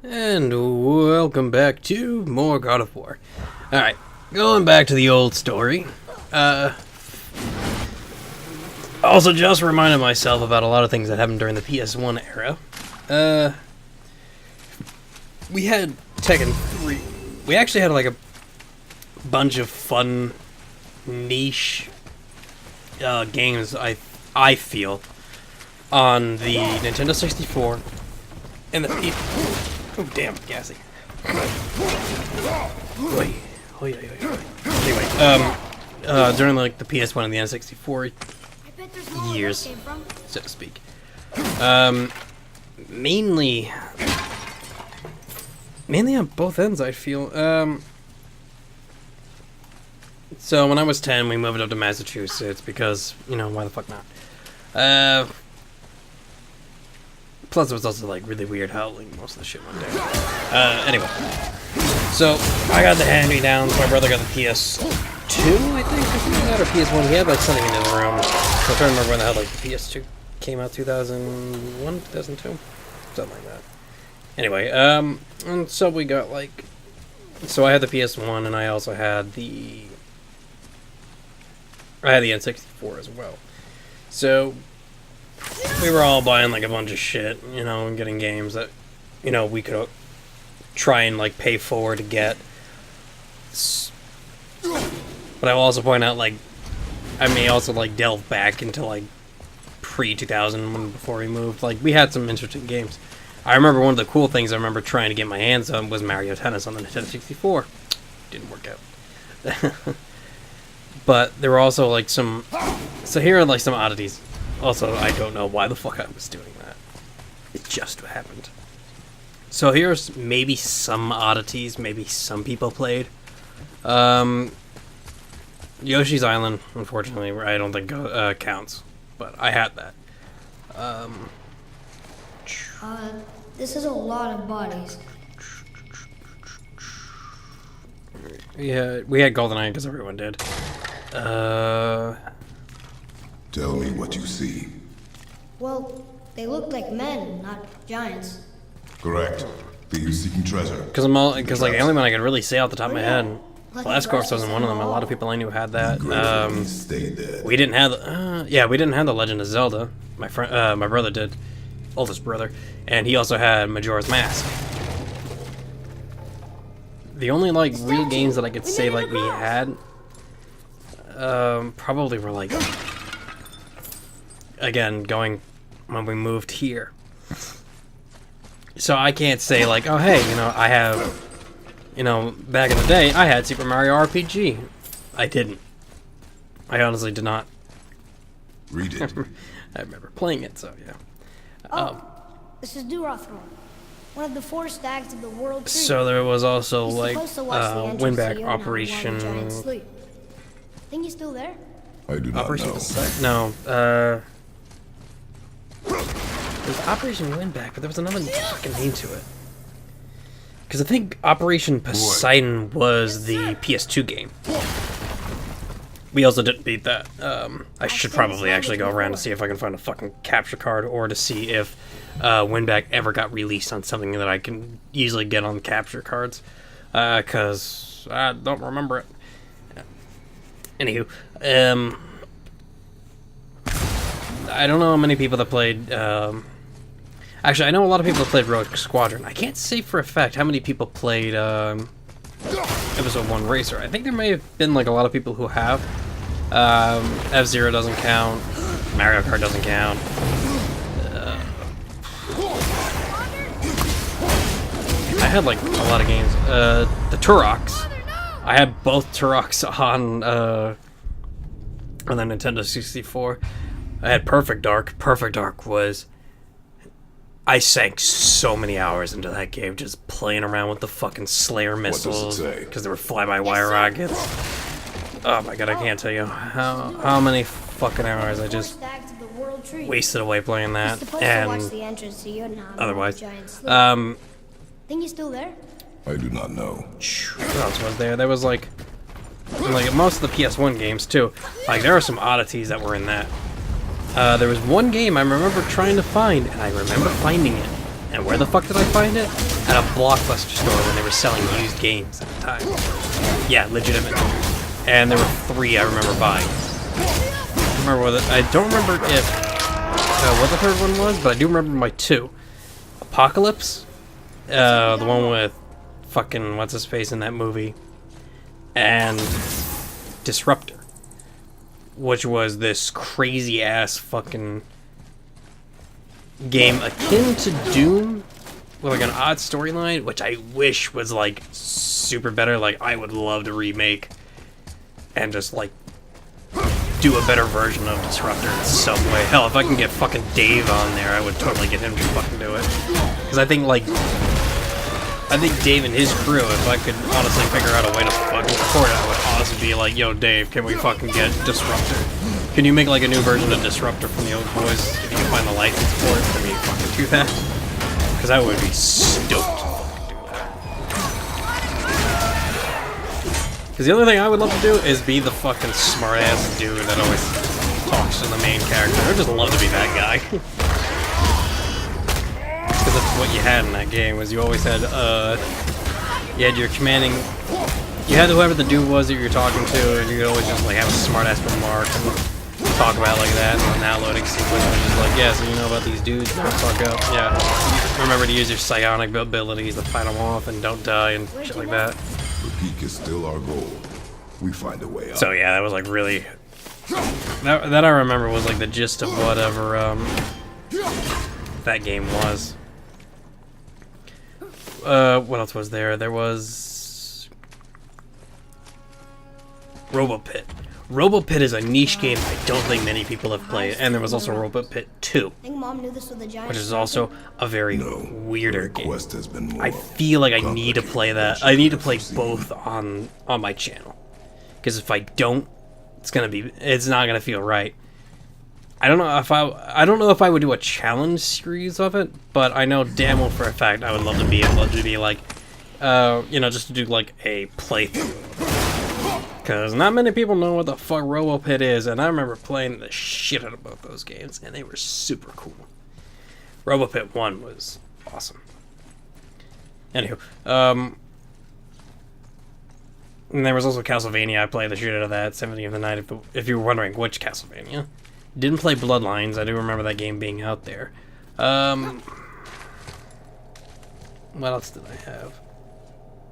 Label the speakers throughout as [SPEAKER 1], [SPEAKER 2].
[SPEAKER 1] And welcome back to more God of War. Alright, going back to the old story. Also just reminded myself about a lot of things that happened during the PS1 era. We had Tekken 3. We actually had like a bunch of fun, niche games, I feel, on the Nintendo 64 and the oh, damn, gassy. Wait. Oh, yeah. Anyway, during like the PS1 and the N64 years, so to speak. Mainly on both ends, I feel. So when I was 10, we moved up to Massachusetts because, you know, why the fuck not? Plus, it was also, like, really weird how, like, most of the shit went down. Anyway. So, I got the hand-me-downs. My brother got the PS2, I think, or something like that, or PS1. He had, like, something in his room. So I'm trying to remember when the hell, like, the PS2 came out, 2001, 2002? Something like that. Anyway, and so we got, like... So I had the PS1, and I also had the... I had the N64 as well. So... we were all buying, like, a bunch of shit, you know, and getting games that, you know, we could try and, like, pay for to get. But I will also point out, like, I may also, like, delve back into, like, pre-2000 before we moved. Like, we had some interesting games. I remember one of the cool things I remember trying to get my hands on was Mario Tennis on the Nintendo 64. Didn't work out. But there were also, like, some... So here are, like, some oddities. Also, I don't know why the fuck I was doing that. It just happened. So here's maybe some oddities, maybe some people played. Yoshi's Island, unfortunately, I don't think counts. But I had that.
[SPEAKER 2] This is a lot of bodies.
[SPEAKER 1] Yeah, we had GoldenEye because everyone did.
[SPEAKER 3] Tell me what you see.
[SPEAKER 2] Well, they look like men, not giants.
[SPEAKER 3] Correct. Thieves seeking treasure.
[SPEAKER 1] Because like the only one I could really say off the top of my head, Velasco wasn't one of them. A lot of people I knew had that. We didn't have, we didn't have the Legend of Zelda. My friend, my brother did, oldest brother, and he also had Majora's Mask. The only like real games that I could say like we had, probably were like. Again, going when we moved here. So I can't say like, oh hey, you know, I have, you know, back in the day, I had Super Mario RPG. I didn't. I honestly did not.
[SPEAKER 3] Read it.
[SPEAKER 1] I remember playing it, so yeah.
[SPEAKER 2] This is Durathror, one of the 4 stags of the World Tree.
[SPEAKER 1] So there was also
[SPEAKER 2] He's
[SPEAKER 1] like
[SPEAKER 2] supposed to watch the entrance to
[SPEAKER 1] Windback
[SPEAKER 2] Yona while the
[SPEAKER 1] Operation.
[SPEAKER 2] giants sleep. Think he's still there?
[SPEAKER 3] I do not
[SPEAKER 1] Operation
[SPEAKER 3] know.
[SPEAKER 1] No, there's Operation Windback, but there was another fucking name to it. Because I think Operation Poseidon was the PS2 game. We also didn't beat that. I should probably actually go around to see if I can find a fucking capture card, or to see if Windback ever got released on something that I can easily get on capture cards. Because I don't remember it. Anywho, I don't know how many people that played, actually, I know a lot of people that played Rogue Squadron. I can't say for a fact how many people played, Episode 1 Racer. I think there may have been, like, a lot of people who have. F-Zero doesn't count. Mario Kart doesn't count. I had, like, a lot of games. The Turoks. I had both Turoks on the Nintendo 64. I had Perfect Dark. Perfect Dark was... I sank so many hours into that game just playing around with the fucking Slayer missiles. Because they were fly-by-wire rockets. Oh my god, I can't tell you how many fucking hours I just wasted away playing that. And otherwise.
[SPEAKER 2] Think he's still there?
[SPEAKER 3] I do not know.
[SPEAKER 1] What else was there? There was like most of the PS1 games too. Like there are some oddities that were in that. There was one game I remember trying to find, and I remember finding it. And where the fuck did I find it? at a Blockbuster store when they were selling used games at the time. Yeah, legitimate. And there were 3 I remember buying. I don't remember if what the third one was, but I do remember my 2. Apocalypse, the one with fucking what's his face in that movie, and Disruptor, which was this crazy ass fucking game akin to Doom with like an odd storyline, which I wish was like super better. Like I would love to remake and just like do a better version of Disruptor in some way. Hell, if I can get fucking Dave on there, I would totally get him to fucking do it. Because I think Dave and his crew, if I could honestly figure out a way to fucking record it, I would honestly be like, yo Dave, can we fucking get Disruptor? Can you make like a new version of Disruptor from the old boys? If you can find the license for it, can we fucking do that? Because I would be stoked to fucking do that. Because the other thing I would love to do is be the fucking smart-ass dude that always talks to the main character. I would just love to be that guy. Because that's what you had in that game, was you always had, you had your commanding, you had whoever the dude was that you were talking to, and you could always just like have a smart-ass remark and talk about like that, and then that loading sequence was just like, yeah, so you know about these dudes, no, fuck up, yeah. Remember to use your psionic abilities to fight them off and don't die and shit like that.
[SPEAKER 3] The peak is still our goal. We find a way out.
[SPEAKER 1] So yeah, that was like really, that I remember was like the gist of whatever, that game was. What else was there? There was RoboPit. RoboPit is a niche game I don't think many people have played, and there was also RoboPit 2, which is also a very weirder game.
[SPEAKER 3] Has been more
[SPEAKER 1] I feel like I need to play that. I need to play both on my channel, because if I don't, it's not gonna feel right. I don't know if I would do a challenge series of it, but I know damn well for a fact I would love to be able to be like, you know, just to do like a playthrough. Because not many people know what the fuck RoboPit is, and I remember playing the shit out of both those games, and they were super cool. RoboPit 1 was awesome. Anywho, and there was also Castlevania. I played the shit out of that, Symphony of the Night, if you were wondering which Castlevania. Didn't play Bloodlines. I do remember that game being out there. What else did I have?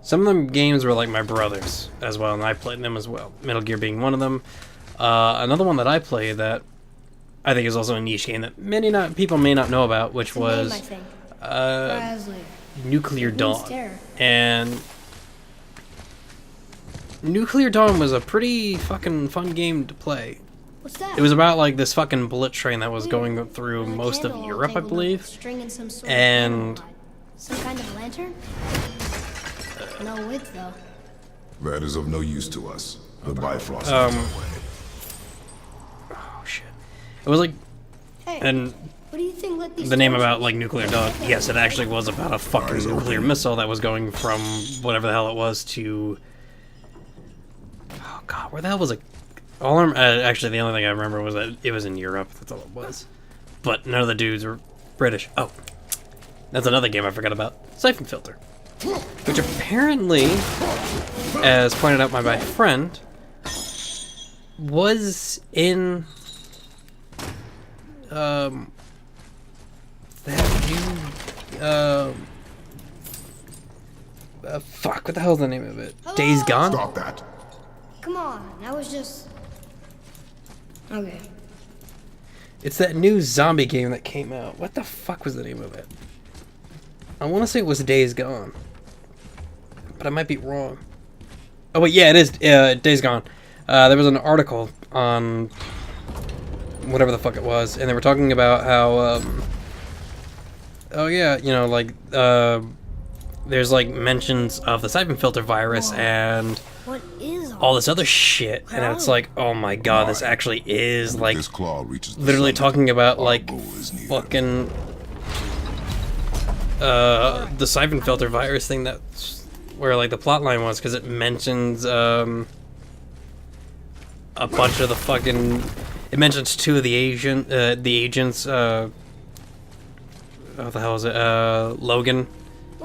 [SPEAKER 1] Some of them games were like my brother's as well, and I played them as well. Metal Gear being one of them. Another one that I played that I think is also a niche game that people may not know about, which was Nuclear Dawn. And Nuclear Dawn was a pretty fucking fun game to play.
[SPEAKER 2] What's that?
[SPEAKER 1] It was about like this fucking bullet train that was going through most of Europe, I believe. And
[SPEAKER 2] some kind of lantern? No wick though.
[SPEAKER 3] That is of no use to us. The Bifrost is
[SPEAKER 1] oh shit. It was like,
[SPEAKER 2] Hey,
[SPEAKER 1] and
[SPEAKER 2] what do you think let these
[SPEAKER 1] the name
[SPEAKER 2] stories-
[SPEAKER 1] about like Nuclear Dawn, yes, it actually was about a fucking nuclear missile that was going from whatever the hell it was to, oh god, where the hell was it? Actually, the only thing I remember was that it was in Europe. That's all it was. But none of the dudes were British. Oh, that's another game I forgot about. Siphon Filter, which apparently, as pointed out by my friend, was in that new fuck, what the hell's the name of it?
[SPEAKER 2] Hello?
[SPEAKER 1] Days Gone?
[SPEAKER 3] Stop that.
[SPEAKER 2] Come on, that was just... Okay.
[SPEAKER 1] It's that new zombie game that came out. What the fuck was the name of it? I want to say it was Days Gone, but I might be wrong. Oh wait, yeah, it is Days Gone. There was an article on whatever the fuck it was, and they were talking about how, oh yeah, you know, like, there's like mentions of the Siphon Filter virus and
[SPEAKER 2] What is
[SPEAKER 1] all this other shit, and it's like, oh my god, this actually is like
[SPEAKER 3] This claw reaches the
[SPEAKER 1] literally
[SPEAKER 3] summit.
[SPEAKER 1] talking about
[SPEAKER 3] Our
[SPEAKER 1] like
[SPEAKER 3] goal is near.
[SPEAKER 1] fucking the Siphon Filter virus thing, that's where like the plot line was, because it mentions a bunch of the fucking, it mentions 2 of the agents, what the hell is it, Logan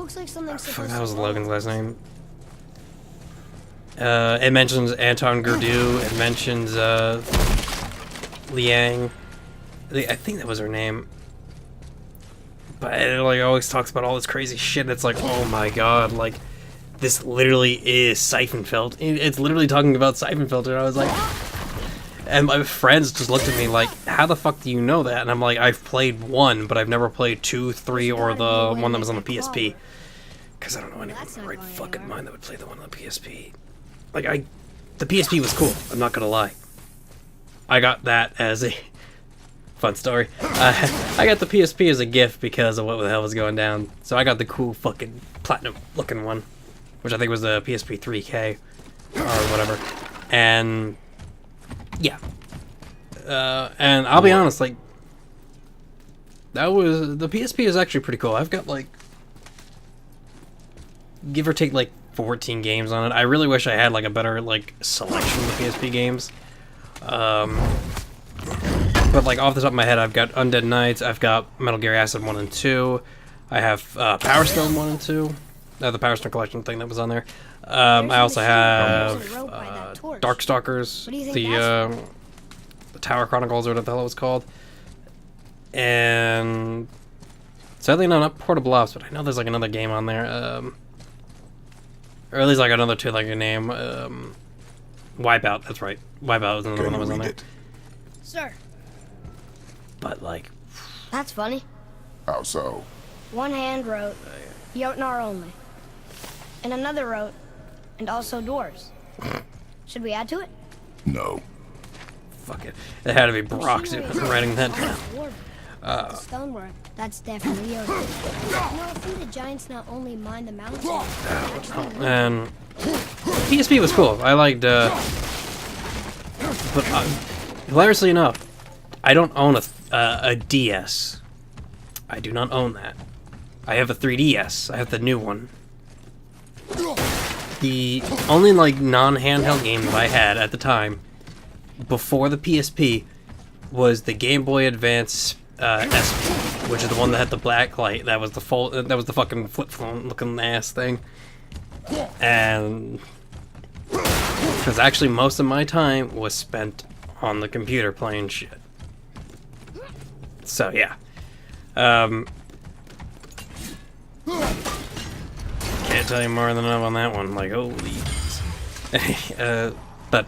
[SPEAKER 2] looks like something
[SPEAKER 1] Fuck, that was Logan's last name. It mentions Anton Gurdu. It mentions Liang. I think that was her name. But it like always talks about all this crazy shit. It's like, oh my god, like this literally is Siphonfeld. It's literally talking about Siphonfeld, and I was like, and my friends just looked at me like, how the fuck do you know that? And I'm like, I've played 1, but I've never played 2, 3, or the one that was on the PSP. Because I don't know anyone in the right fucking mind that would play the one on the PSP. Like, the PSP was cool, I'm not gonna lie. I got that as a fun story. I got the PSP as a gift because of what the hell was going down. So I got the cool fucking platinum looking one, which I think was the PSP 3K or whatever. And yeah, and I'll be honest, like that was the PSP is actually pretty cool. I've got like give or take like 14 games on it. I really wish I had like a better like selection of the PSP games. But like off the top of my head, I've got Undead Knights, I've got Metal Gear Acid 1 and 2, I have Power Stone 1 and 2, the Power Stone Collection thing that was on there. I also have Darkstalkers, the Tower Chronicles, or whatever the hell it was called. And sadly, no, not Portable Ops, but I know there's like another game on there. Or at least like another two, like a name. Wipeout, that's right. Wipeout was another one that was on there.
[SPEAKER 2] Sir.
[SPEAKER 1] But like,
[SPEAKER 2] that's funny.
[SPEAKER 3] How so?
[SPEAKER 2] One hand wrote, Jotnar only. And another wrote, and also doors. Should we add to it?
[SPEAKER 3] No.
[SPEAKER 1] Fuck it. It had to be Brock writing that down.
[SPEAKER 2] Stonework. That's definitely yours. No, I think the giants not only mine the mountains.
[SPEAKER 1] And PSP was cool. I liked, but hilariously enough, I don't own a DS. I do not own that. I have a 3DS. I have the new one. The only like non-handheld game that I had at the time before the PSP was the Game Boy Advance SP, which is the one that had the black light. That was the that was the fucking flip phone looking ass thing. And because actually most of my time was spent on the computer playing shit. So yeah. Can't tell you more than enough on that one. Like, holy. But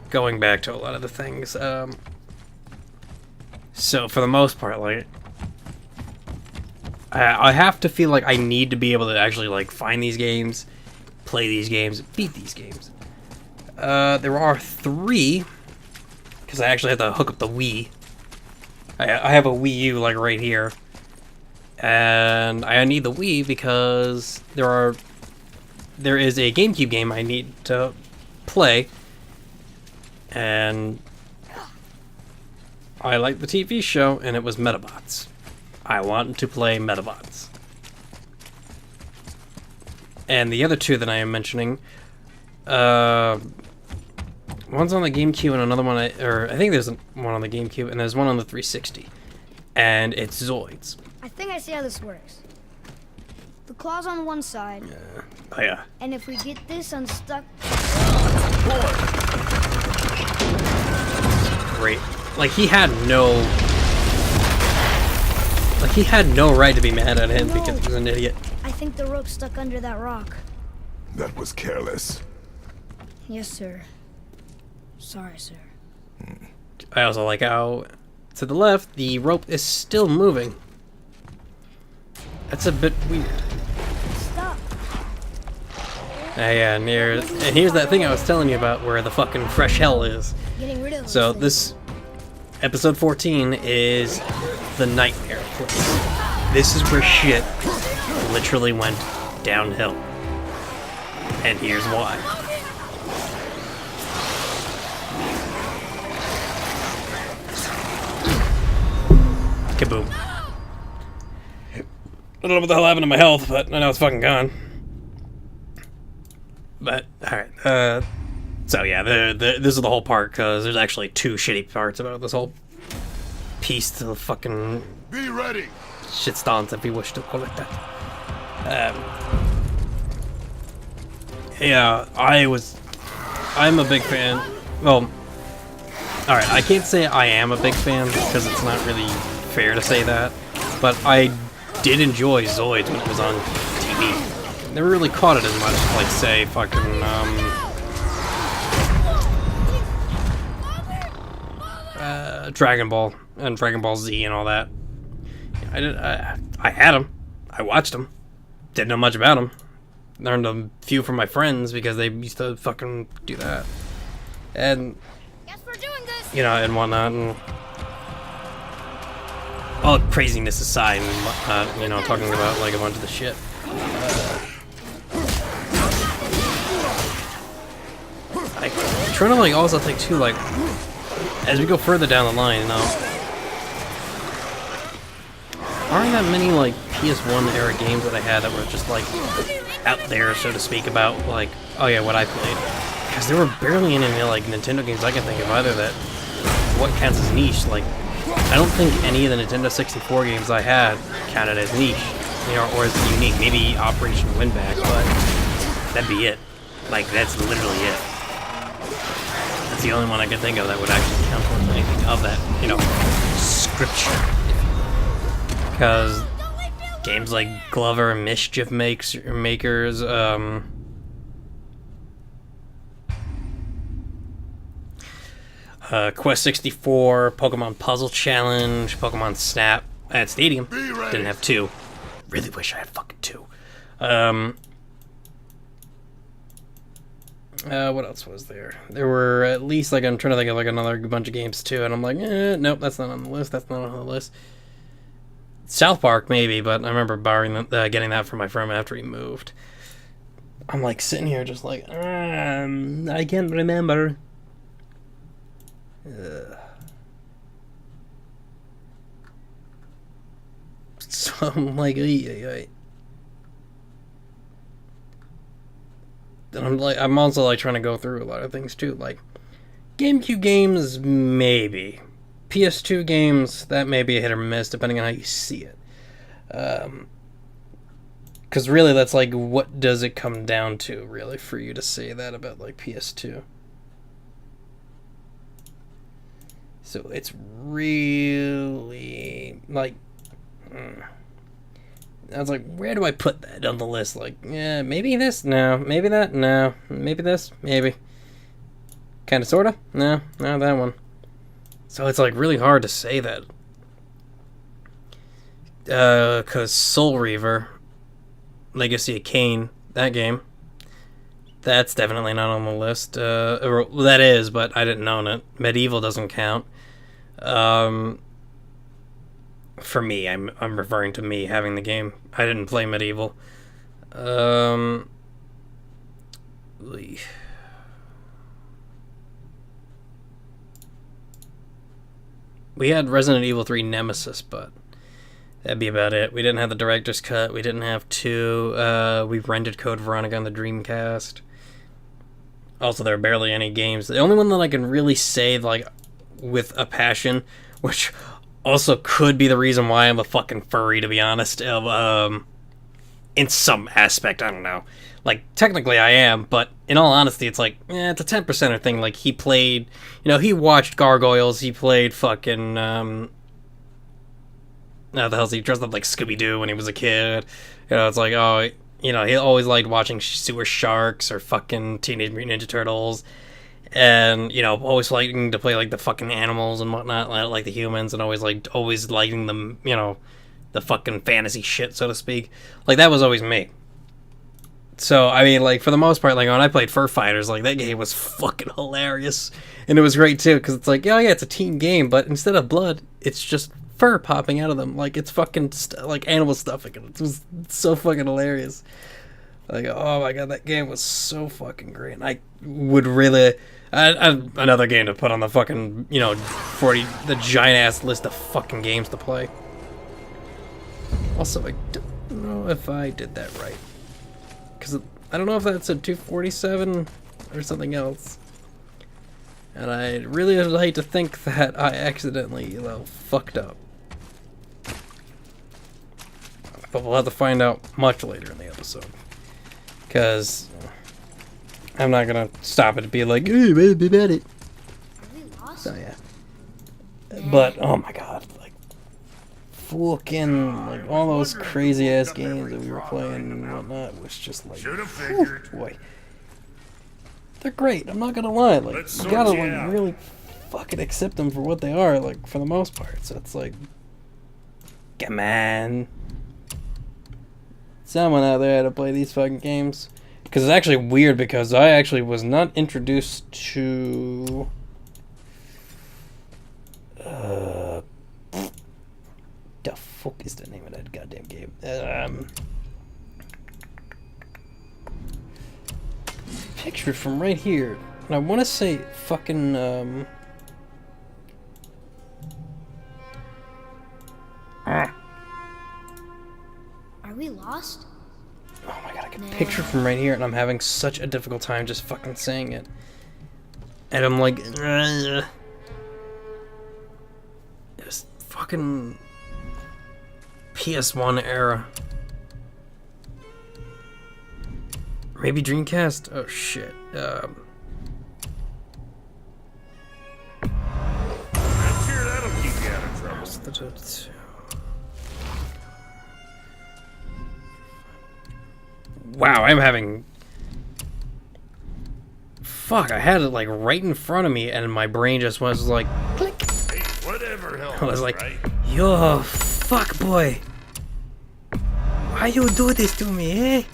[SPEAKER 1] going back to a lot of the things, so for the most part, like, I have to feel like I need to be able to actually like find these games, play these games, beat these games. There are 3, because I actually have to hook up the Wii. I have a Wii U like right here, and I need the Wii because there is a GameCube game I need to play, and I like the TV show, and it was Metabots. I want to play Metabots. And the other 2 that I am mentioning, one's on the GameCube and another one, I think there's one on the GameCube and there's one on the 360. And it's Zoids.
[SPEAKER 2] I think I see how this works. The claw's on one side.
[SPEAKER 1] Yeah. Oh yeah.
[SPEAKER 2] And if we get this unstuck...
[SPEAKER 1] Great. Like, he had no right to be mad at him because he was an idiot.
[SPEAKER 2] I think the rope's stuck under that rock.
[SPEAKER 3] That was careless.
[SPEAKER 2] Yes, sir. Sorry, sir.
[SPEAKER 1] I also like how, to the left, the rope is still moving. That's a bit weird.
[SPEAKER 2] Stop.
[SPEAKER 1] Yeah, and here's that thing I was telling you about where the fucking fresh hell is.
[SPEAKER 2] Getting rid of
[SPEAKER 1] So this episode 14 is the nightmare place. This is where shit literally went downhill. And here's why. Kaboom. I don't know what the hell happened to my health, but I know it's fucking gone. But, alright, so yeah, this is the whole part, because there's actually 2 shitty parts about this whole piece to the fucking...
[SPEAKER 3] Be ready!
[SPEAKER 1] Shitstorms, if you wish to call it that. Yeah, I'm a big fan. Well, alright, I can't say I am a big fan because it's not really fair to say that, but I did enjoy Zoids when it was on TV. Never really caught it as much, like, say, fucking, Dragon Ball and Dragon Ball Z and all that. I had them. I watched them. Didn't know much about them. Learned a few from my friends because they used to fucking do that. And,
[SPEAKER 2] Guess we're doing this.
[SPEAKER 1] you know, and whatnot. And all craziness aside, and, you know, talking about, like, a bunch of the shit. I'm trying to, like, also think, too, like, as we go further down the line, you know, aren't that many, like, PS1 era games that I had that were just, like, out there, so to speak, about, like, oh yeah, what I played. Because there were barely any, like, Nintendo games I can think of either that, what counts as niche. Like, I don't think any of the Nintendo 64 games I had counted as niche, you know, or as unique. Maybe Operation Winback, but that'd be it. Like, that's literally it. That's the only one I can think of that would actually count towards anything of that, you know, scripture. Because games like Glover, Mischief Makers, Quest 64, Pokemon Puzzle Challenge, Pokemon Snap. I had Stadium. Didn't have 2. Really wish I had fucking 2. What else was there? There were at least, like, I'm trying to think of, like, another bunch of games, too, and I'm like, nope, that's not on the list, that's not on the list. South Park, maybe, but I remember getting that from my friend after he moved. I'm, like, sitting here just like, I can't remember. So I'm like, and I'm also, like, trying to go through a lot of things, too. Like, GameCube games, maybe. PS2 games, that may be a hit or miss, depending on how you see it. Because really, that's, like, what does it come down to, really, for you to say that about, like, PS2? So it's really, like, I was like, where do I put that on the list? Like, yeah, maybe this, no. Maybe that, no. Maybe this, maybe. Kinda, sorta? No, not that one. So it's, like, really hard to say that. Because Soul Reaver, Legacy of Kain, that game, that's definitely not on the list. Well, that is, but I didn't own it. Medieval doesn't count. For me, I'm referring to me having the game. I didn't play Medieval. We had Resident Evil 3 Nemesis, but that'd be about it. We didn't have the director's cut. We didn't have 2. We rented Code Veronica on the Dreamcast. Also, there are barely any games. The only one that I can really say, like, with a passion, which also could be the reason why I'm a fucking furry, to be honest, in some aspect, I don't know. Like, technically I am, but in all honesty, it's like, it's a 10%er thing. Like, he played, you know, he watched Gargoyles, he played fucking, how the hell's he dressed up like Scooby-Doo when he was a kid. You know, it's like, oh, you know, he always liked watching Sewer Sharks or fucking Teenage Mutant Ninja Turtles. And, you know, always liking to play, like, the fucking animals and whatnot, like the humans, and always liking them, you know, the fucking fantasy shit, so to speak. Like, that was always me. So, I mean, like, for the most part, like, when I played Fur Fighters, like, that game was fucking hilarious. And it was great, too, because it's like, oh, yeah, it's a team game, but instead of blood, it's just fur popping out of them. Like, it's fucking, like, animal stuffing. It was so fucking hilarious. Like, oh, my God, that game was so fucking great. And I would really... another game to put on the fucking, you know, the giant-ass list of fucking games to play. Also, I don't know if I did that right. Because I don't know if that's a 247 or something else. And I really would hate to think that I accidentally, you know, fucked up. But we'll have to find out much later in the episode. Because I'm not gonna stop it to be like, hey, be about it.
[SPEAKER 2] Are we lost?
[SPEAKER 1] So yeah. But oh my god, like fucking like all those crazy ass games that we were playing and whatnot was just like, whew, boy. They're great. I'm not gonna lie. Like you gotta like really fucking accept them for what they are. Like for the most part. So it's like, come on. Someone out there had to play these fucking games. Because it's actually weird because I actually was not introduced to... the fuck is the name of that goddamn game? Picture from right here. And I want to say fucking...
[SPEAKER 2] Are we lost?
[SPEAKER 1] Oh my god, I can picture from right here, and I'm having such a difficult time just fucking saying it. And I'm like, just fucking PS1 era. Maybe Dreamcast? Oh shit.
[SPEAKER 4] I'm sure that'll keep you out of trouble.
[SPEAKER 1] Wow, I'm having... Fuck, I had it like right in front of me and my brain just was like... Click.
[SPEAKER 4] Hey, whatever helps,
[SPEAKER 1] I was like,
[SPEAKER 4] right?
[SPEAKER 1] yo, fuck boy. Why you do this to me, eh?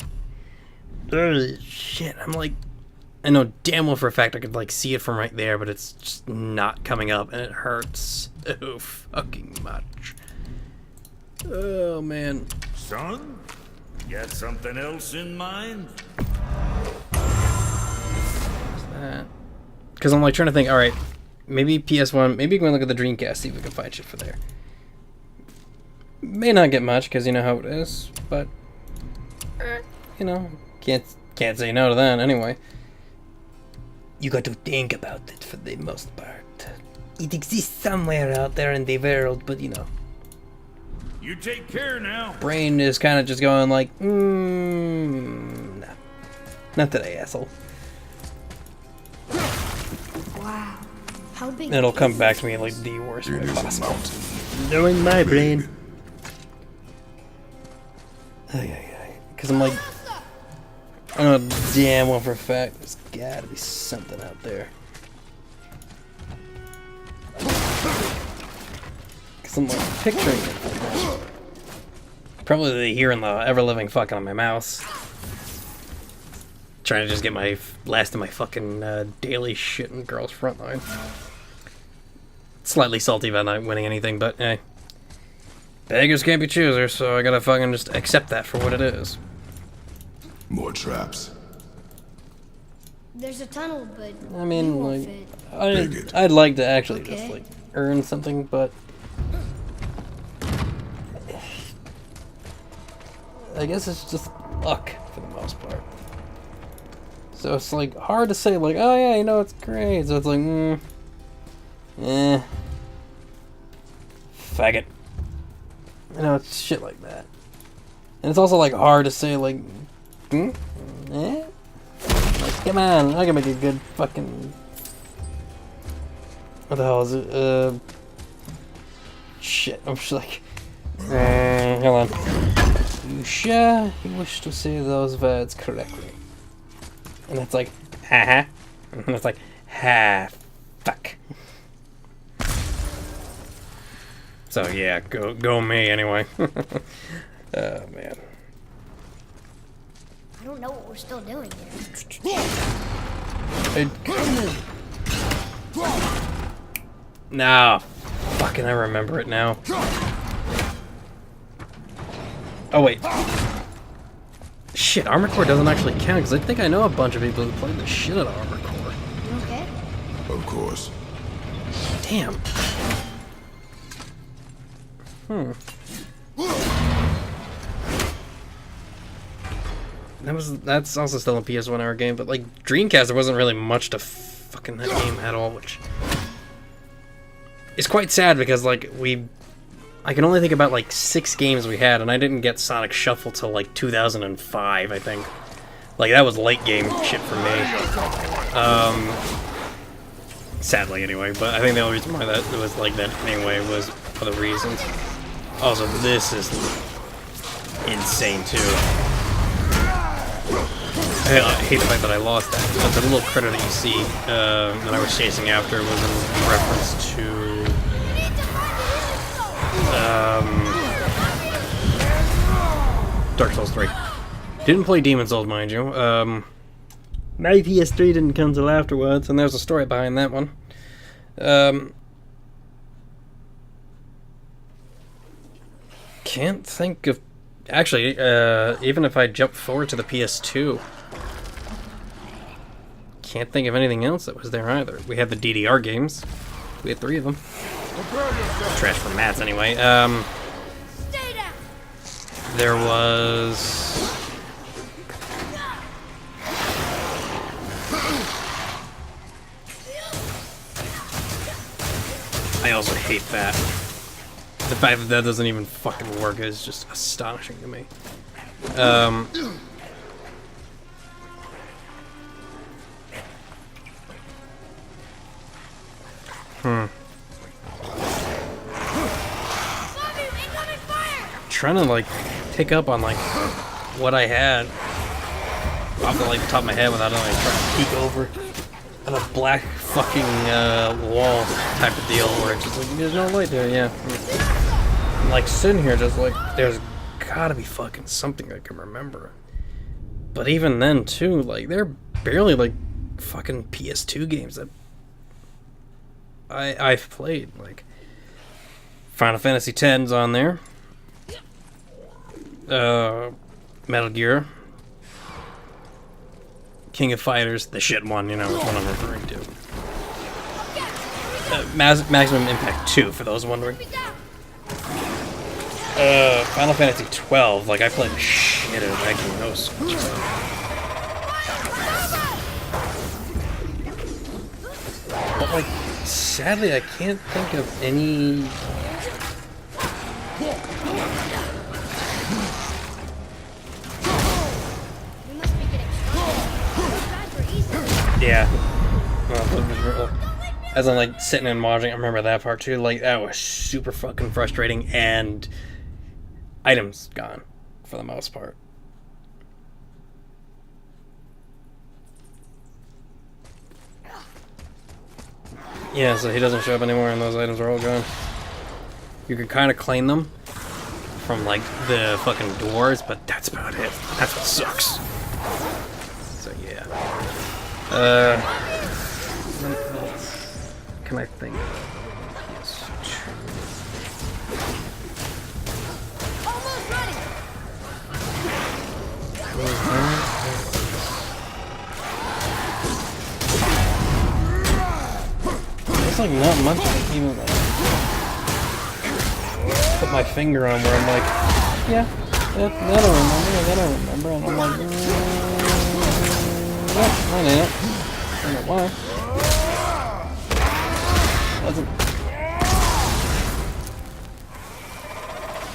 [SPEAKER 1] Ugh, shit, I'm like... I know damn well for a fact I could like see it from right there, but it's just not coming up and it hurts so fucking much. Oh, man.
[SPEAKER 4] Son, got something else in mind?
[SPEAKER 1] Because I'm like trying to think, alright, maybe PS1, maybe we can look at the Dreamcast, see if we can find shit for there. May not get much, because you know how it is, but, you know, can't say no to that anyway. You got to think about it for the most part. It exists somewhere out there in the world, but you know.
[SPEAKER 4] You take care now.
[SPEAKER 1] Brain is kind of just going like, nah. Not today, asshole.
[SPEAKER 2] Wow. How big?
[SPEAKER 1] It'll come back to me like the worst
[SPEAKER 3] It
[SPEAKER 1] way
[SPEAKER 3] is a
[SPEAKER 1] possible.
[SPEAKER 3] mountain.
[SPEAKER 1] Knowing my brain.
[SPEAKER 3] Big.
[SPEAKER 1] Because I'm like, I know damn well for a fact there's gotta be something out there. Because I'm like picturing it. Probably the hearing the ever-living fucking on my mouse. Trying to just get my last of my fucking daily shit in Girls Frontline. Slightly salty about not winning anything, but hey. Beggars can't be choosers, so I gotta fucking just accept that for what it is.
[SPEAKER 3] More traps.
[SPEAKER 2] There's a tunnel, but
[SPEAKER 1] I mean,
[SPEAKER 2] you won't
[SPEAKER 1] like,
[SPEAKER 2] fit.
[SPEAKER 1] I'd like to actually
[SPEAKER 2] Okay.
[SPEAKER 1] just like earn something, but I guess it's just luck for the most part. So it's like hard to say like, oh yeah, you know, it's great. So it's like, faggot. You know, it's shit like that. And it's also like hard to say like, like, come on, I can make a good fucking. What the hell is it? Shit, I'm just like, hold on. You sure you wish to say those words correctly? And it's like, haha. And it's like, ha, fuck. So yeah, go me anyway. Oh man.
[SPEAKER 2] I don't know what we're still doing here.
[SPEAKER 1] Nah, fucking I remember it now. Oh wait. Shit, Armored Core doesn't actually count because I think I know a bunch of people who played the shit out of Armored Core.
[SPEAKER 2] You okay?
[SPEAKER 3] Of course.
[SPEAKER 1] Damn. That's also still a PS1 era game, but like Dreamcast, there wasn't really much to fucking that game at all, which is quite sad because like I can only think about like 6 games we had, and I didn't get Sonic Shuffle till like 2005, I think. Like, that was late game shit for me. Sadly, anyway. But I think the only reason why that it was like that anyway was other reasons. Also, this is insane too. I hate the fact that I lost that. But the little critter that you see that I was chasing after was in reference to Dark Souls 3. Didn't play Demon Souls, mind you. My PS3 didn't come till afterwards, and there's a story behind that one. Can't think of... Actually, even if I jump forward to the PS2, can't think of anything else that was there either. We had the DDR games. We had 3 of them. Trash for mats, anyway. There was... I also hate that. The fact that that doesn't even fucking work is just astonishing to me. Trying to like pick up on like what I had off the like the top of my head without like trying to peek over at a black fucking wall type of deal where it's just like there's no light there. Yeah, I'm like sitting here just like there's gotta be fucking something I can remember. But even then too, like they're barely like fucking PS2 games that I've played. Like Final Fantasy X's on there. Metal Gear, King of Fighters, the shit one, you know which one I'm referring to. Maximum Impact 2, for those wondering. Final Fantasy 12, like I played the shit out of that game, that was so much fun. But like, sadly I can't think of any... Yeah. Well, as I'm like sitting and watching, I remember that part too. Like that was super fucking frustrating, and items gone for the most part. Yeah, so he doesn't show up anymore, and those items are all gone. You can kind of claim them from like the fucking doors, but that's about it. That's what sucks. So yeah. What else can I think of?
[SPEAKER 2] Almost ready.
[SPEAKER 1] There's like not much I can even like put my finger on where I'm like, yeah, that I remember, and I'm like, I don't know why. Doesn't.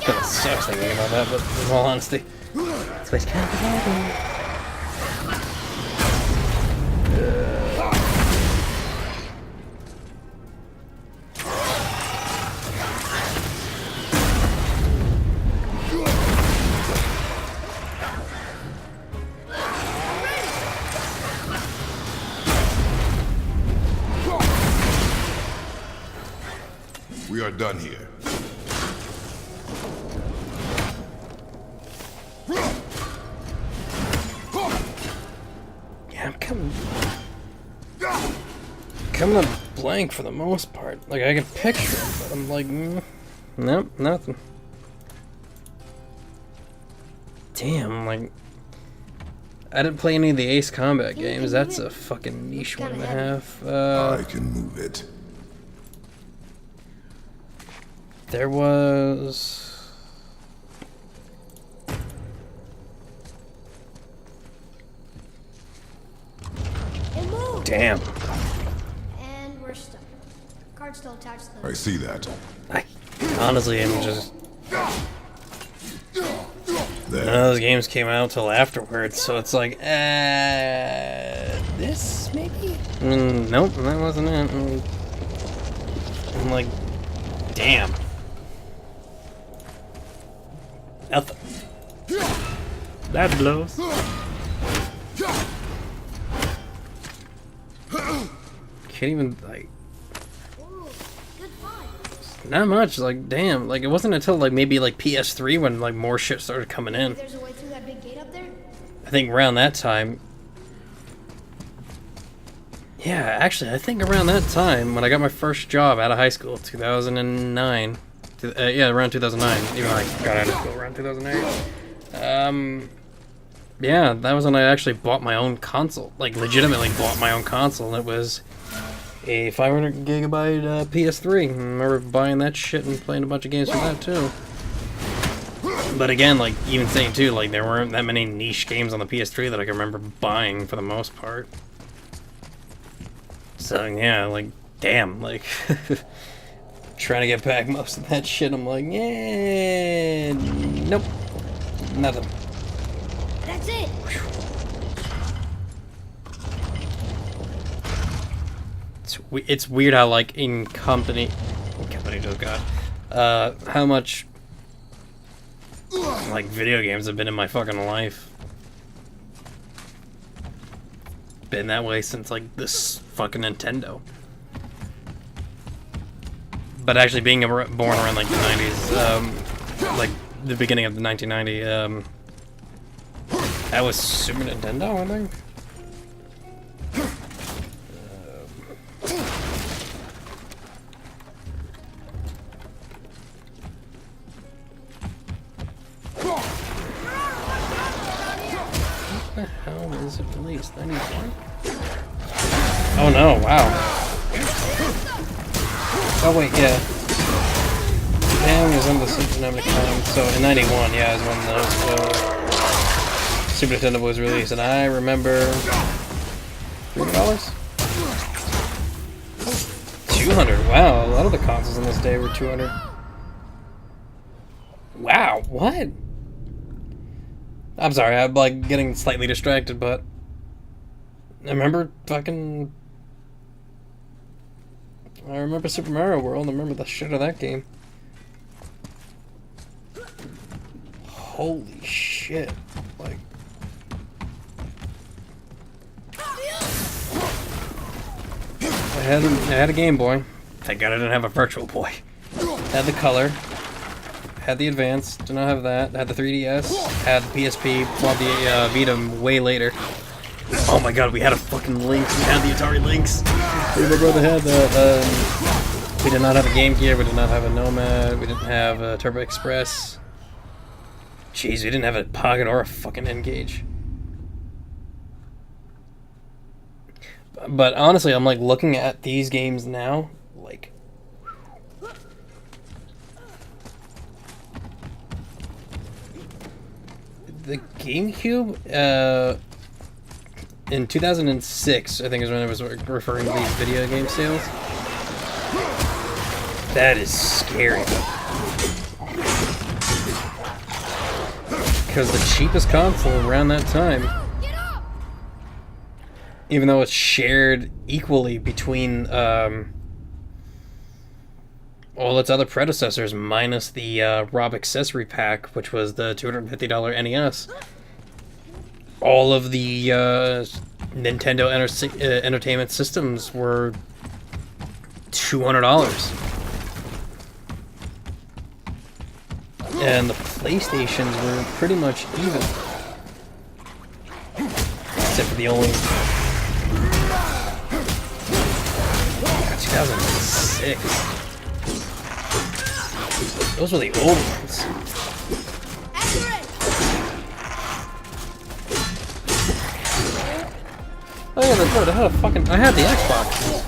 [SPEAKER 1] Kinda sucks thinking about that, but in all honesty, it's kind of
[SPEAKER 3] We are done here.
[SPEAKER 1] yeah, I'm coming up blank for the most part. Like I can picture it, but I'm like, nope, nothing. Damn, like I didn't play any of the Ace Combat games. That's a fucking niche one and a half.
[SPEAKER 3] I can move it.
[SPEAKER 1] There was... Damn.
[SPEAKER 2] And we're stuck. Card's still attached to
[SPEAKER 3] I see that.
[SPEAKER 1] I honestly am just... None of those games came out till afterwards, so it's like, this maybe? Nope, that wasn't it. I'm like, damn. Nothing. That blows. Can't even, like... Not much, like, damn. Like, it wasn't until, like, maybe, like, PS3 when, like, more shit started coming in.
[SPEAKER 2] There's a way through that big gate up there?
[SPEAKER 1] I think around that time... Yeah, actually, I think around that time, when I got my first job out of high school, 2009... yeah, around 2009, even though I got out of school around 2008. Yeah, that was when I actually bought my own console. Like, legitimately bought my own console, and it was a 500 gigabyte PS3. I remember buying that shit and playing a bunch of games from that, too. But again, like, even saying, too, like, there weren't that many niche games on the PS3 that I can remember buying, for the most part. So, yeah, like, damn, like... trying to get back most of that shit, I'm like, yeah, nope, nothing.
[SPEAKER 2] That's it.
[SPEAKER 1] It's weird how, like, in company, oh god, how much, like, video games have been in my fucking life. Been that way since, like, this fucking Nintendo. But actually being born around, like, the 90s, like, the beginning of the 1990, that was Super Nintendo, I think? What the hell is it released? 91? Oh no, wow. Oh wait, yeah. Damn was on the Super Nintendo. So in '91, yeah, is when the Super Nintendo was released, and I remember $300. 200. Wow, a lot of the consoles on this day were 200. Wow, what? I'm sorry, I'm like getting slightly distracted, but I remember fucking. I remember Super Mario World. I remember the shit of that game. Holy shit. Like... I had a Game Boy. Thank God I didn't have a Virtual Boy. Had the Color. Had the Advance. Did not have that. Had the 3DS. Had the PSP. Bought the Vita way later. Oh my god, we had a fucking Lynx. We had the Atari Lynx. My brother had that. We did not have a Game Gear. We did not have a Nomad. We didn't have a Turbo Express. Jeez, we didn't have a Pocket or a fucking N-Gage. But honestly, I'm like looking at these games now, like... The GameCube, in 2006, I think is when it was referring to these video game sales. That is scary. Because the cheapest console around that time, even though it's shared equally between all its other predecessors, minus the Rob accessory pack, which was the $250 NES, all of the Nintendo Entertainment Systems were $200. And the PlayStations were pretty much even. Except for the only... 2006. Those were the old ones. Oh yeah, that's right. I had the Xbox.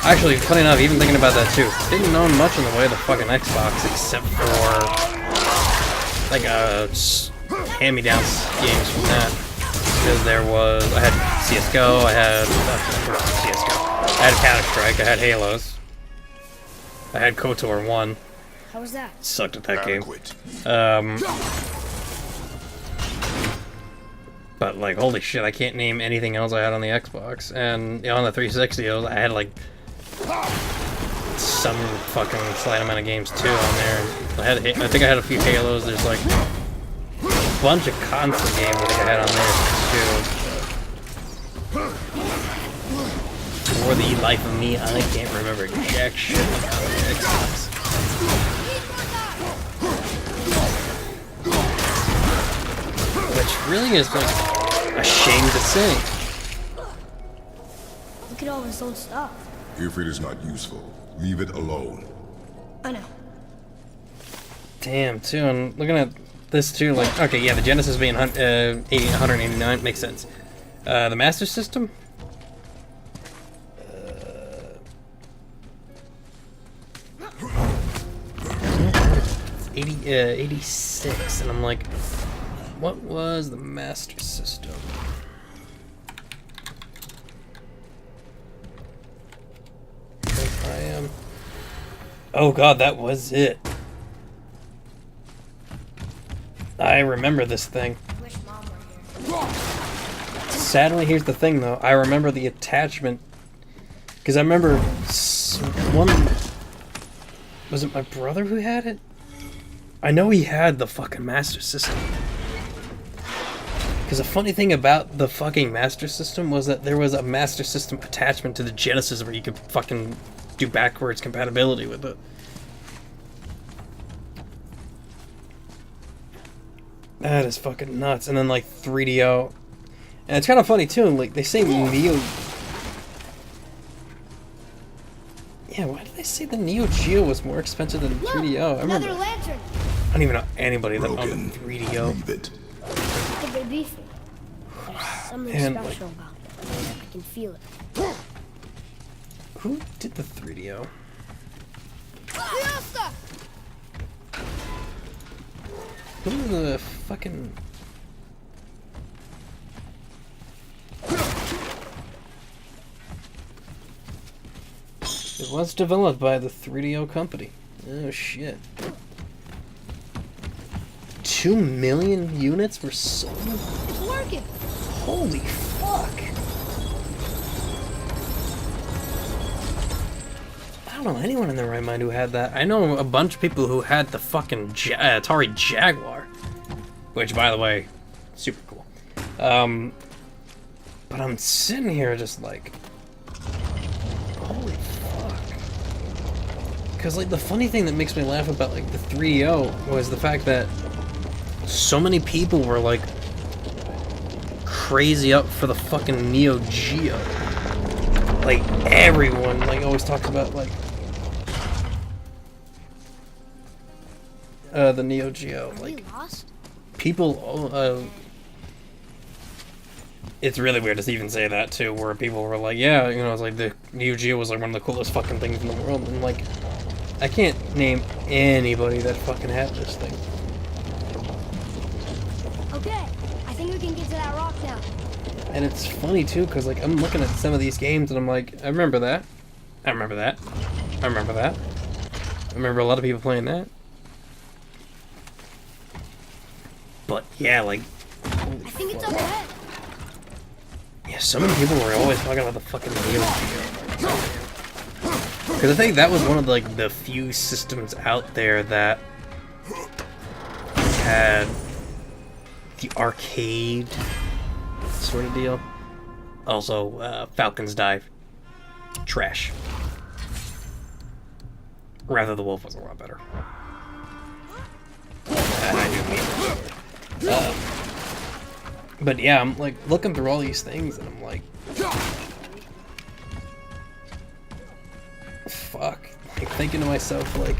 [SPEAKER 1] Actually, funny enough, even thinking about that too, didn't own much in the way of the fucking Xbox except for like hand-me-down games from that. Because there was, I had CS:GO, I had CS:GO, I had Counter-Strike, I had Halos, I had KOTOR 1.
[SPEAKER 2] How was that?
[SPEAKER 1] Sucked at that game.
[SPEAKER 3] Adequate.
[SPEAKER 1] But like, holy shit, I can't name anything else I had on the Xbox. And on the 360, I had like some fucking slight amount of games too on there. I think I had a few Halos. There's like a bunch of console games I think I had on there too. For the life of me, I can't remember jack shit about the Xbox. Which really is like a shame to say.
[SPEAKER 2] Look at all this old stuff.
[SPEAKER 3] If it is not useful, leave it alone.
[SPEAKER 2] I know.
[SPEAKER 1] Damn, too, and looking at this too, like, okay, yeah, the Genesis being 189 makes sense. The Master System? 86, and I'm like, what was the Master System? I am. Oh god, that was it. I remember this thing.
[SPEAKER 2] Wish Mom were here.
[SPEAKER 1] Sadly, here's the thing though. I remember the attachment. Because I remember one. Was it my brother who had it? I know he had the fucking Master System. Because the funny thing about the fucking Master System was that there was a Master System attachment to the Genesis where you could fucking do backwards compatibility with it. That is fucking nuts. And then like 3DO. And it's kind of funny too, like they say Neo... Yeah, why did they say the Neo Geo was more expensive than 3DO? I remember.
[SPEAKER 2] Another lantern.
[SPEAKER 1] I don't even know anybody that
[SPEAKER 3] Broken.
[SPEAKER 1] owned 3DO.
[SPEAKER 3] Leave it.
[SPEAKER 2] What could they be for? There's something
[SPEAKER 1] And,
[SPEAKER 2] special about it. I can feel it.
[SPEAKER 1] Who did the 3DO? Who the fucking... It was developed by the 3DO company. Oh shit. 2 million units were sold?
[SPEAKER 2] It's working.
[SPEAKER 1] Holy fuck. I don't know anyone in their right mind who had that. I know a bunch of people who had the fucking Atari Jaguar. Which, by the way, super cool. But I'm sitting here just like... Holy fuck. Because, like, the funny thing that makes me laugh about, like, the 3DO was the fact that so many people were, like, crazy up for the fucking Neo Geo. Like, everyone, like, always talks about, like, the Neo Geo.
[SPEAKER 2] Are
[SPEAKER 1] Like,
[SPEAKER 2] we lost?
[SPEAKER 1] people, it's really weird to even say that, too, where people were like, yeah, you know, it's like, the Neo Geo was, like, one of the coolest fucking things in the world, and, like, I can't name anybody that fucking had this thing.
[SPEAKER 2] Okay, I think we can get to that rock now.
[SPEAKER 1] And it's funny too, because like I'm looking at some of these games and I'm like, I remember that. I remember that. I remember that. I remember a lot of people playing that. But yeah, like, holy
[SPEAKER 2] I think it's
[SPEAKER 1] fuck.
[SPEAKER 2] up ahead.
[SPEAKER 1] Yeah, so many people were always talking about the fucking Neo Geo. Because I think that was one of like the few systems out there that had the arcade sort of deal. Also, Falcon's Dive. Trash. Rather, the Wolf was a lot better. I do mean but yeah, I'm like looking through all these things and I'm like, fuck. Like thinking to myself, like,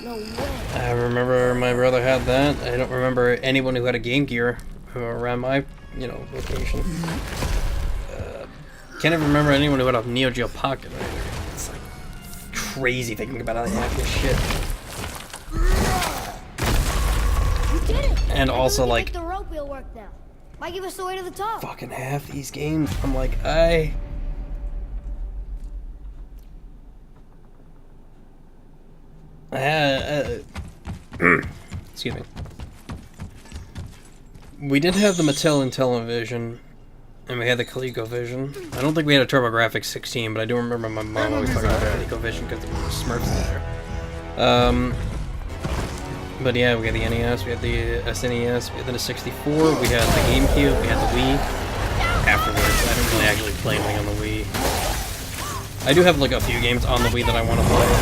[SPEAKER 2] No way.
[SPEAKER 1] I remember my brother had that. I don't remember anyone who had a Game Gear around my, you know, location. Can't even remember anyone who had a Neo Geo Pocket either. It's like crazy thinking about how they have this shit.
[SPEAKER 2] You did it.
[SPEAKER 1] And
[SPEAKER 2] I
[SPEAKER 1] also,
[SPEAKER 2] think we
[SPEAKER 1] like,
[SPEAKER 2] can make the rope wheel work now. Might give us the way to the top.
[SPEAKER 1] fucking half these games, I'm like, I had Excuse me. We did have the Mattel Intellivision, and we had the ColecoVision. I don't think we had a TurboGrafx 16, but I do remember my mom always talking about the ColecoVision because there were Smurfs there. But yeah, we had the NES, we had the SNES, we had the 64, we had the GameCube, we had the Wii. Afterwards, I didn't really actually play anything on the Wii. I do have like a few games on the Wii that I want to play. The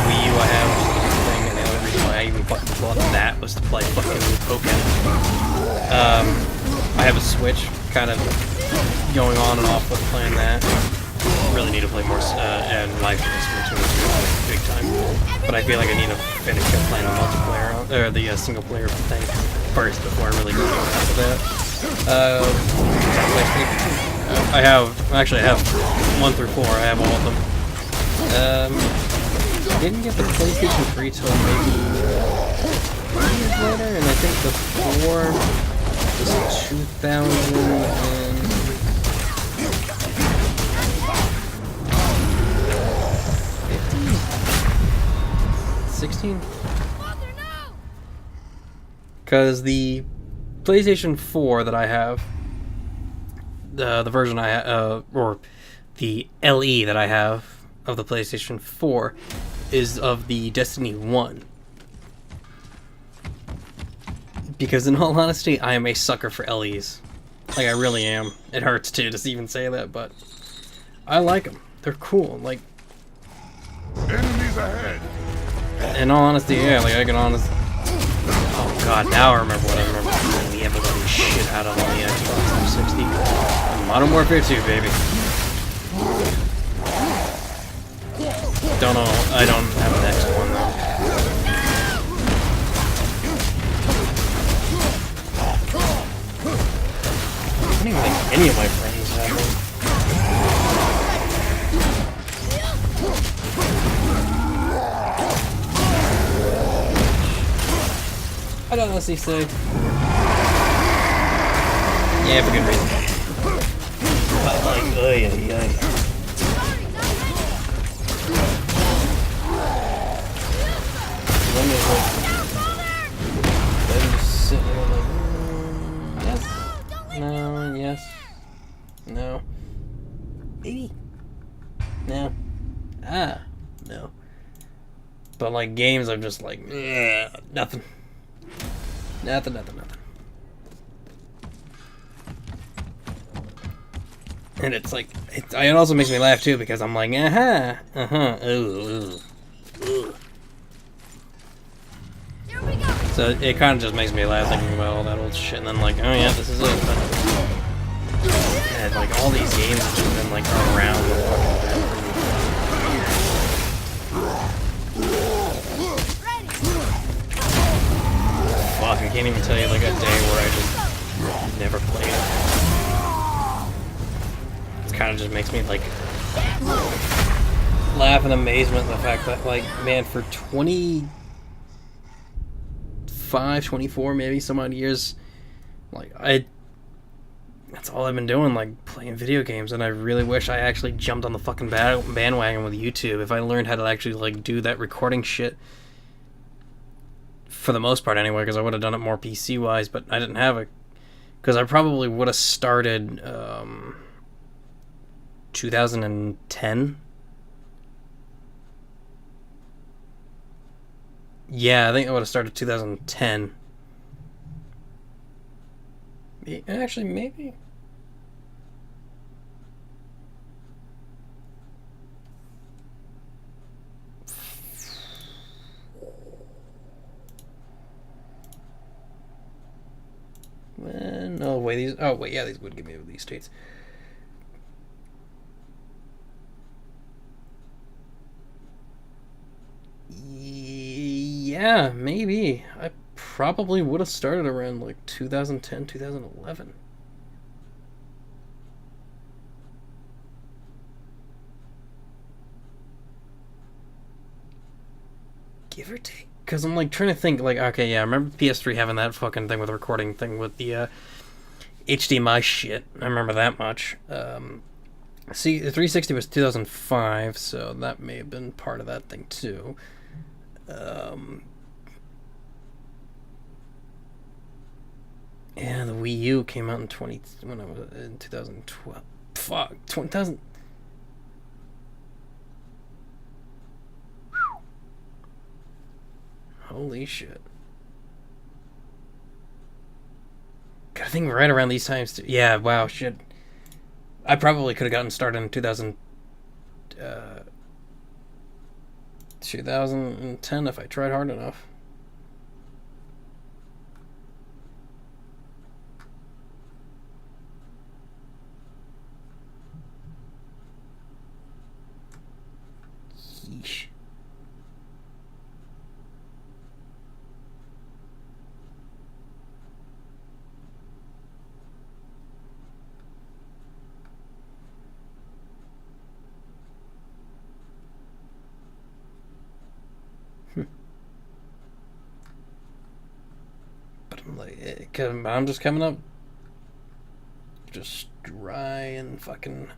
[SPEAKER 1] Wii U I have, which is a good thing, and the only reason why I even fucking bought that was to play fucking Pokemon. I have a Switch, kind of going on and off with playing that. Really need to play more and live stream big time. But I feel like I need to finish up playing the multiplayer or the single player thing first before I really go on top of that. I have 1 through 4. I have all of them. Didn't get the PlayStation 3 till maybe 3 years later, and I think the 4 was 2000 16? Because the PlayStation 4 that I have, the version I have, or the LE that I have of the PlayStation 4 is of the Destiny 1. Because in all honesty, I am a sucker for LEs. Like, I really am. It hurts too to even say that, but I like them. They're cool. Like,
[SPEAKER 3] Enemies ahead.
[SPEAKER 1] in all honesty, yeah, like I can honestly. Oh god, now I remember what I remember playing the ever-loving shit out of on the Xbox 360. Modern Warfare 2, baby. Don't know, I don't have an X1 though. I don't even think any of my friends have one. I don't honestly say. Yeah, for good reason. But like, oy, oy, oy. One is like, I'm just sitting there like, yes, no, yes, no, maybe, no, no. But like games, I'm just like, nothing. Nothing. And it's like, it also makes me laugh too because I'm like, ooh. So it kind of just makes me laugh thinking about all that old shit, and then like, oh yeah, this is it. And like all these games have just been like around the fucking fuck, I can't even tell you like a day where I just never played it. It kind of just makes me like laugh in amazement at the fact that like, man, for 25, 24 maybe some odd years, like that's all I've been doing, like playing video games, and I really wish I actually jumped on the fucking bandwagon with YouTube. If I learned how to actually like do that recording shit. For the most part anyway, because I would have done it more PC-wise, but I didn't have it. Because I probably would have started 2010. Yeah, I think I would have started 2010. Actually, maybe. No way, these. Oh wait, yeah, these would give me these states. Yeah, maybe. I probably would have started around like 2010, 2011. Give or take. Because I'm like trying to think, like, okay, yeah, I remember PS3 having that fucking thing with the recording thing with the HDMI shit. I remember that much. See, the 360 was 2005, so that may have been part of that thing too. Yeah, the Wii U came out in 2012. Fuck, 2000. Holy shit. God, I think right around these times too. Yeah, wow, shit. I probably could have gotten started in 2010 if I tried hard enough. Yeesh. But I'm like, I'm just coming up just dry and fucking.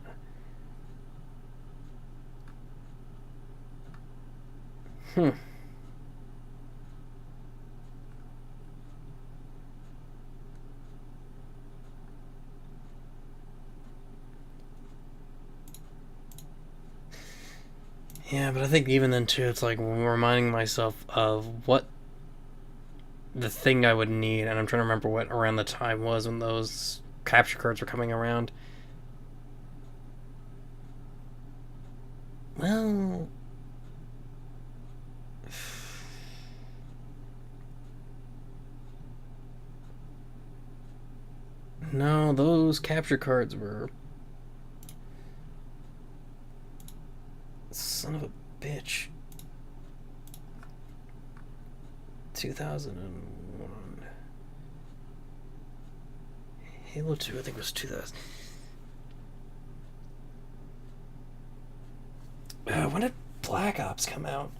[SPEAKER 1] Yeah, but I think even then too, it's like reminding myself of what the thing I would need, and I'm trying to remember what around the time was when those capture cards were coming around. Well, no, those capture cards were... Son of a bitch. 2001. Halo 2, I think, was 2000. When did Black Ops come out?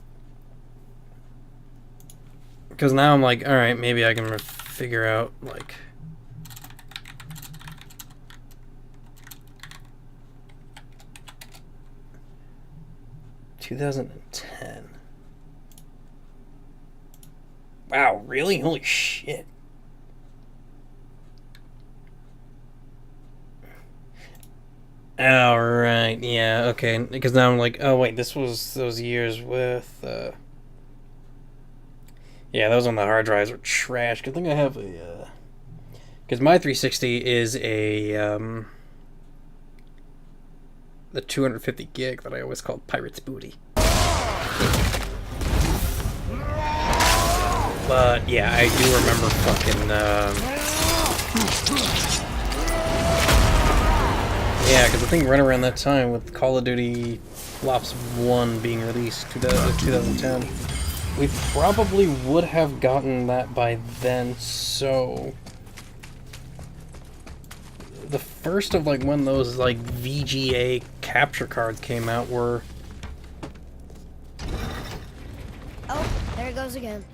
[SPEAKER 1] Because now I'm like, alright, maybe I can figure out, like... ...2010. Wow, really? Holy shit. Alright, yeah, okay. Because now I'm like, oh wait, this was those years with... Yeah, those on the hard drives are trash. Good thing I have a... Because my 360 is a... the 250 gig that I always called Pirate's Booty. But yeah, I do remember fucking yeah, because I think right around that time with Call of Duty Black Ops 1 being released 2010, we probably would have gotten that by then. So the first of like when those like VGA capture cards came out were...
[SPEAKER 2] Oh, there it goes again.